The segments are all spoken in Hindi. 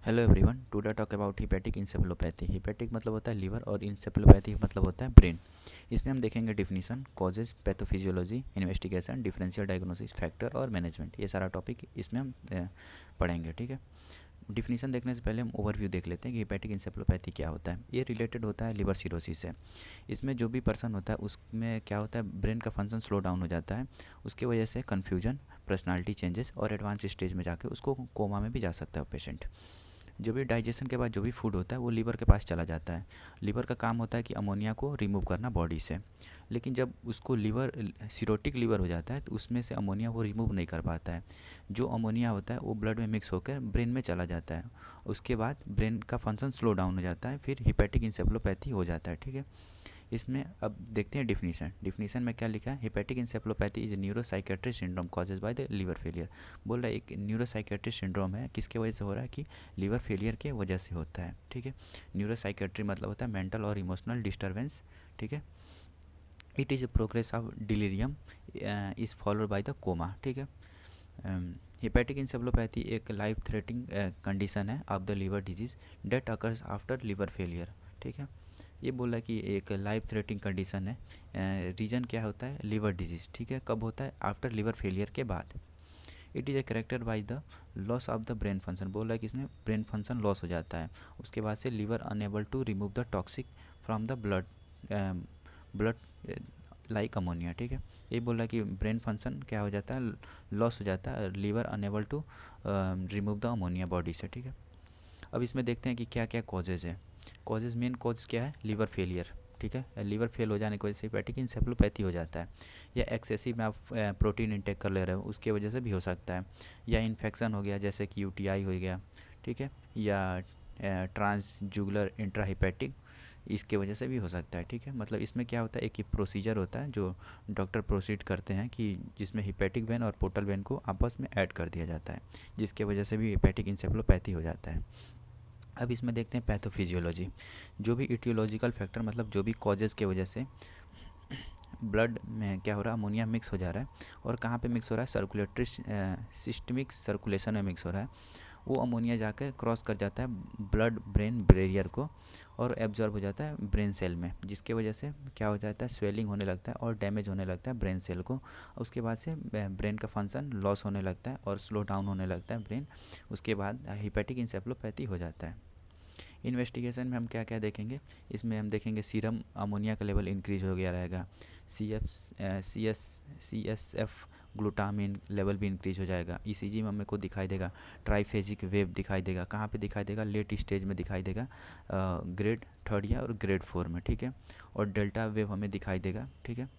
Hello everyone, today talk about hepatic encephalopathy. Hepatic मतलब होता है लीवर और इंसेफेलोपैथी मतलब होता है ब्रेन। इसमें हम देखेंगे definition, causes, pathophysiology, investigation, differential diagnosis, factor और मैनेजमेंट। ये सारा टॉपिक इसमें हम पढ़ेंगे। ठीक है। डिफिनीशन देखने से पहले हम ओवरव्यू देख लेते हैं कि हिपैटिक इंसेफेलोपैथी क्या होता है। ये रिलेटेड होता है लिवर सिरोसिस से। इसमें जो भी पर्सन होता है उसमें क्या होता है, ब्रेन का फंक्शन स्लो डाउन हो जाता है। उसकी वजह से कन्फ्यूजन, पर्सनालिटी चेंजेस और एडवांस स्टेज में जाके उसको कोमा में भी जा सकता है पेशेंट। जो भी डाइजेशन के बाद जो भी फूड होता है वो लीवर के पास चला जाता है। लीवर का काम होता है कि अमोनिया को रिमूव करना बॉडी से। लेकिन जब उसको लीवर सिरोटिक लीवर हो जाता है तो उसमें से अमोनिया वो रिमूव नहीं कर पाता है। जो अमोनिया होता है वो ब्लड में मिक्स होकर ब्रेन में चला जाता है। उसके बाद ब्रेन का फंक्शन स्लो डाउन हो जाता है, फिर हिपैटिक इंसेफेलोपैथी हो जाता है। ठीक है। इसमें अब देखते हैं डिफिनीशन। डिफिनीशन में क्या लिखा है, hepatic encephalopathy is neuropsychiatric syndrome causes by the liver failure. बोल रहा है एक न्यूरोसाइकेट्रिक सिंड्रोम है, किसके वजह से हो रहा है कि लीवर फेलियर के वजह से होता है। ठीक है। न्यूरोसाइकेट्री मतलब होता है मेंटल और इमोशनल डिस्टर्बेंस। ठीक है। It is a progress of delirium is followed by the coma. ठीक है। हिपैटिक इंसेफेलोपैथी एक लाइफ थ्रेटनिंग कंडीशन है of the liver disease that occurs after liver failure. ठीक है। ये बोला कि एक लाइफ थ्रेटनिंग कंडीशन है। रीजन क्या होता है, लीवर डिजीज़। ठीक है। कब होता है, आफ्टर लीवर फेलियर के बाद। It is a character by the loss of the brain function. बोल रहा है कि इसमें ब्रेन फंक्शन लॉस हो जाता है। उसके बाद से liver unable to remove the toxic from the blood like ammonia. ठीक है। ये बोल रहा है कि ब्रेन फंक्शन क्या हो जाता है, लॉस हो जाता है, liver unable to remove the ammonia body से। ठीक है। अब इसमें देखते हैं कि क्या क्या कॉजेज़ है। कॉजेज़, मेन कॉज क्या है, लीवर फेलियर। ठीक है। लीवर फेल हो जाने की वजह से हिपैटिक इंसेफेलोपैथी हो जाता है। या एक्सेसिव में आप प्रोटीन इंटेक कर ले रहे हो उसके वजह से भी हो सकता है। या इन्फेक्शन हो गया जैसे कि यूटीआई हो गया। ठीक है। या ट्रांसजुगुलर इंट्राहिपैटिक, इसके वजह से भी हो सकता है। ठीक है। मतलब इसमें क्या होता है, एक प्रोसीजर होता है जो डॉक्टर प्रोसीड करते हैं कि जिसमें हिपैटिक वेन और पोर्टल वेन को आपस में ऐड कर दिया जाता है, जिसके वजह से भी हिपैटिक इंसेफेलोपैथी हो जाता है। अब इसमें देखते हैं पैथोफिजियोलॉजी। जो भी इटियोलॉजिकल फैक्टर मतलब जो भी कॉजेज़ के वजह से ब्लड में क्या हो रहा है, अमोनिया मिक्स हो जा रहा है। और कहाँ पे मिक्स हो रहा है, सर्कुलेटरी सिस्टमिक सर्कुलेशन में मिक्स हो रहा है। वो अमोनिया जाकर क्रॉस कर जाता है ब्लड ब्रेन बैरियर को और एब्जॉर्ब हो जाता है ब्रेन सेल में, जिसके वजह से क्या हो जाता है, स्वेलिंग होने लगता है और डैमेज होने लगता है ब्रेन सेल को। उसके बाद से ब्रेन का फंक्शन लॉस होने लगता है और स्लो डाउन होने लगता है ब्रेन। उसके बाद हिपैटिक इंसेफेलोपैथी हो जाता है। इन्वेस्टिगेशन में हम क्या क्या देखेंगे, इसमें हम देखेंगे सीरम अमोनिया का लेवल इंक्रीज हो गया रहेगा। C S F glutamine level भी इंक्रीज हो जाएगा। ईसीजी में हमें को दिखाई देगा ट्राइफेजिक वेव दिखाई देगा। कहाँ पे दिखाई देगा, लेट स्टेज में दिखाई देगा, ग्रेड 3 या और ग्रेड 4 में। ठीक है। और डेल्टा वेव हमें दिखाई देगा। ठीक है।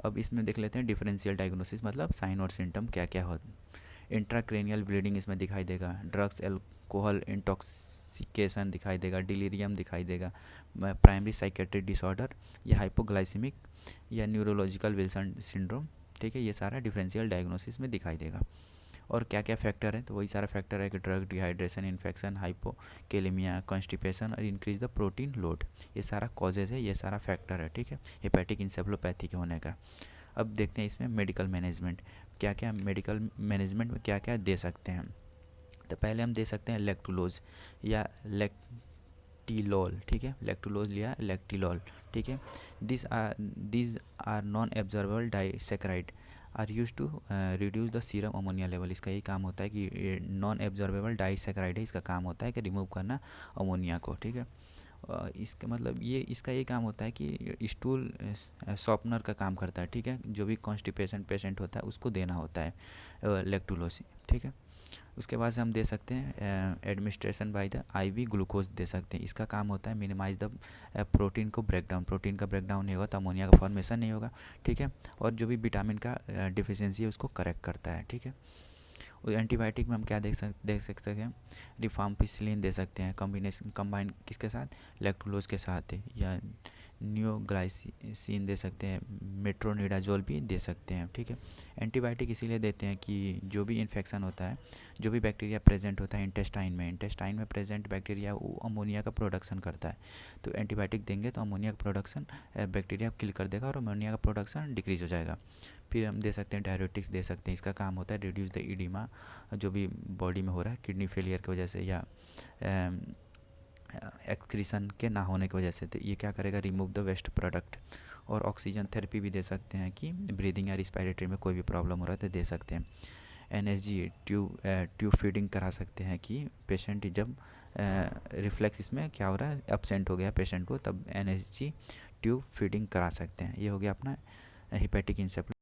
अब इसमें देख लेते हैं डिफरेंशियल डायग्नोसिस मतलब साइन और सिम्टम क्या क्या हो। इंट्राक्रेनियल ब्लीडिंग इसमें दिखाई देगा, ड्रग्स एल्कोहल इंटॉक्सिकेशन दिखाई देगा, डिलीरियम दिखाई देगा, प्राइमरी साइकेट्रिक डिसऑर्डर या हाइपोग्लाइसिमिक या न्यूरोलॉजिकल विल्सन सिंड्रोम। ठीक है। ये सारा डिफरेंशियल डायग्नोसिस में दिखाई देगा। और क्या क्या फैक्टर है, तो वही सारा फैक्टर है कि drug, dehydration, infection, hypokalaemia, constipation और इंक्रीज द प्रोटीन लोड। ये सारा कॉजेज है, ये सारा फैक्टर है। ठीक है। हेपेटिक इंसेफेलोपैथी के होने का। अब देखते हैं इसमें मेडिकल मैनेजमेंट, क्या क्या मेडिकल मैनेजमेंट में क्या क्या दे सकते हैं। तो पहले हम दे सकते हैं लेक्टुलोज या लेक्टिलॉल। ठीक है। लेक्टुलोज या लेक्टिलॉल। ठीक है। This are non absorbable disaccharide are use to reduce the serum ammonia level. इसका यही काम होता है कि नॉन एब्जॉर्बेबल डाइसेक्राइड है, इसका काम होता है कि रिमूव करना अमोनिया को। ठीक है। इसका मतलब ये इसका ये काम होता है कि स्टूल सॉफ्टनर का काम करता है। ठीक है। जो भी कॉन्स्टिपेशन पेशेंट होता है उसको देना होता है लेक्टुलोज। ठीक है। उसके बाद से हम दे सकते हैं administration by the IV glucose दे सकते हैं। इसका काम होता है मिनिमाइज द प्रोटीन को ब्रेकडाउन। प्रोटीन का ब्रेकडाउन नहीं होगा तो अमोनिया का फॉर्मेशन नहीं होगा। ठीक है। और जो भी विटामिन का डिफिशियंसी है उसको करेक्ट करता है। ठीक है। और एंटीबायोटिक में हम क्या देख सकते हैं, रिफाम्पिसिलिन दे सकते हैं, कॉम्बिनेशन कंबाइन किसके साथ, लैक्टुलोज के साथ है। या नियोग्लाइसिन दे सकते हैं, मेट्रोनिडाजोल भी दे सकते हैं। ठीक है। एंटीबायोटिक इसीलिए देते हैं कि जो भी इन्फेक्शन होता है, जो भी बैक्टीरिया प्रेजेंट होता है इंटेस्टाइन में प्रेजेंट बैक्टीरिया वो अमोनिया का प्रोडक्शन करता है। तो एंटीबायोटिक देंगे तो अमोनिया का प्रोडक्शन बैक्टीरिया किल कर देगा और अमोनिया का प्रोडक्शन डिक्रीज हो जाएगा। फिर हम दे सकते हैं डायरेटिक्स दे सकते हैं, इसका काम होता है रिड्यूस द इडीमा जो भी बॉडी में हो रहा है किडनी फेलियर की वजह से या एक्सक्रीशन के ना होने की वजह से। तो ये क्या करेगा, रिमूव द वेस्ट प्रोडक्ट। और ऑक्सीजन थेरेपी भी दे सकते हैं कि ब्रीदिंग या रिस्पायरेटरी में कोई भी प्रॉब्लम हो रहा है तो दे सकते हैं। एनएसजी ट्यूब फीडिंग करा सकते हैं कि पेशेंट जब रिफ्लेक्स इसमें क्या हो रहा है, एब्सेंट हो गया पेशेंट को, तब एनएसजी ट्यूब फीडिंग करा सकते हैं। ये हो गया अपना हेपेटिक इंसेफ्लाइटिस।